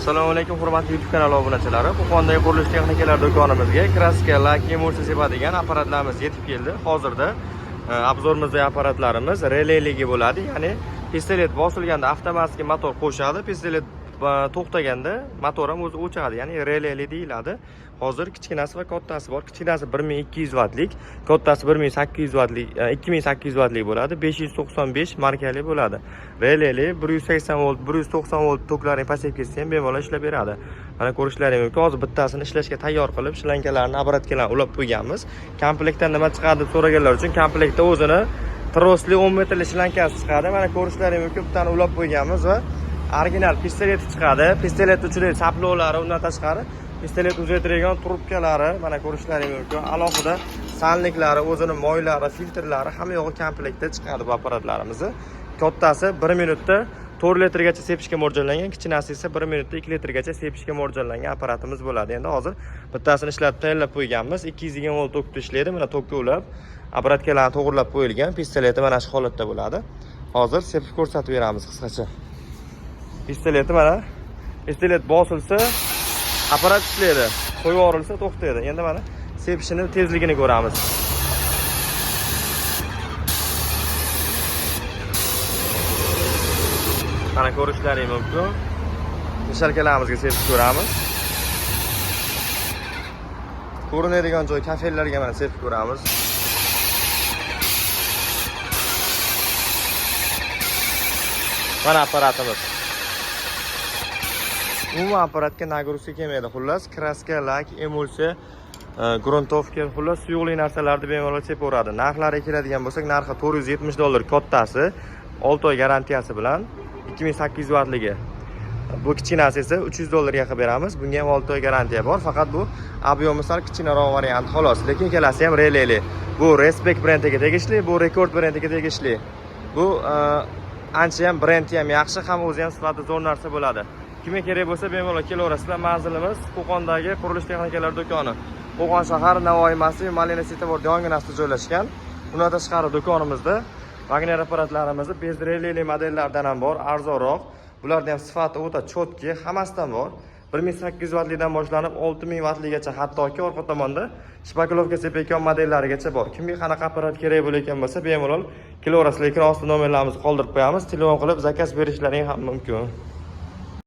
Assalomu alaykum hurmatli YouTube kanali obunachilari. Qo'qondagi qurilish texnikalar do'konimizga kraska, lak, emulsiya sepadigan apparatlarimiz yetib keldi. Hozirda obzorimizdagi apparatlarimiz releligi bo'ladi, ya'ni pistolet bosilganda avtomatik motor qo'shadi, pistolet to'xtaganda motor ham o'zi o'chadi, ya'ni releli deyiladi. Hozir kichkinasi va kattasi bor. Kichkinasi 1200 vatlik, kattasi 1800 vatlik, 2800 vatlik bo'ladi. 595 markali bo'ladi. Releli 180 volt, 190 volt toklarni pasayib ketsa ham bemalol ishlab beradi. Mana ko'rishlaringiz mumkin. Hozir bittasini ishlashga tayyor qilib, shlankalarni, apparatkalarni ulab qo'yganmiz. Komplektdan nima chiqadi deb so'raganlar uchun komplektda o'zini trosli 10 metrli shlankasi chiqadi. Mana ko'rishlaringiz mumkin, bittani ulab qo'yganmiz va original pistolet chiqadi. Pistolet uchun saplovlari, undan tashqari pistolet uzaytiradigan trubkalari, mana ko'rishlaringiz mumkin. Alohida salniklari, o'zini moylari, filtrlari hamma yo'g'i komplektda chiqadi bu apparatlarimizni. Kattasi 1 minutda 4 litrgacha sepishga mo'ljallangan, kichkinasi esa 1 minutda 2 litrgacha sepishga mo'ljallangan apparatimiz bo'ladi. Endi hozir bittasini ishlatib tayyorlab qo'yganmiz. 220 volt tokda ishlaydi. Mana tokga ulab, apparatkalarni to'g'rilab qo'yilgan. Pistoleti mana shu holatda bo'ladi. Hozir sepib ko'rsatib beramiz qisqacha. Pistoleti mana pistolet bosilsa apparat ishlaydi, qo'yib yuborilsa to'xtaydi. Endi mana sepishini tezligini ko'ramiz. Mana ko'rishlaringiz mumkin. Nishalkalarimizga sepib ko'ramiz. Ko'rinadigan joy kafellarga mana sepib ko'ramiz. Mana apparatimiz. Umuman apparatga nagruzi kelmaydi. Xullas, kraska, lak, emulsiya, gruntovka, xullas suyuqli narsalarni bemalol sepaveradi. Narxlariga keladigan bo'lsak, narxi $470 kattasi, 6 oy garantiyasi bilan 2800 vattligi. Bu kichkinasi esa $300 ga qilib beramiz. Bunga ham 6 oy garantiya bor. Faqat bu obyomi sal kichkinaroq variant xolos. Lekin ikkalasi ham releli. Bu Respect brendiga tegishli, bu Record brendiga tegishli. Bu ancha ham brendi ham yaxshi, ham o'zi ham sifati zo'r narsa bo'ladi. Kimga kerak bo'lsa bemalol kelaverasizlar. Manzilimiz Qo'qondagi qurilish texnikalar do'koni. Qo'qon shahar Navoiy massiv Malina svetofor yonginasida joylashgan. Undan tashqari do'konimizda magnet apparatlarimizni bezreleli modellardan ham bor, arzonroq. Bularning ham sifati o'ta chotki, hammasidan bor. 1800 vatlikdan boshlanib 6000 vatligacha, hattoki orqa tomonda shpakilovka sepayotgan modellarigacha bor. Kimga qanaqa apparat kerak bo'layotgan bo'lsa, bemalol kelaverasizlar. Ekran osti nomerlarimizni qoldirib qo'yamiz. Telefon qilib zakaz berishlaring ham mumkin.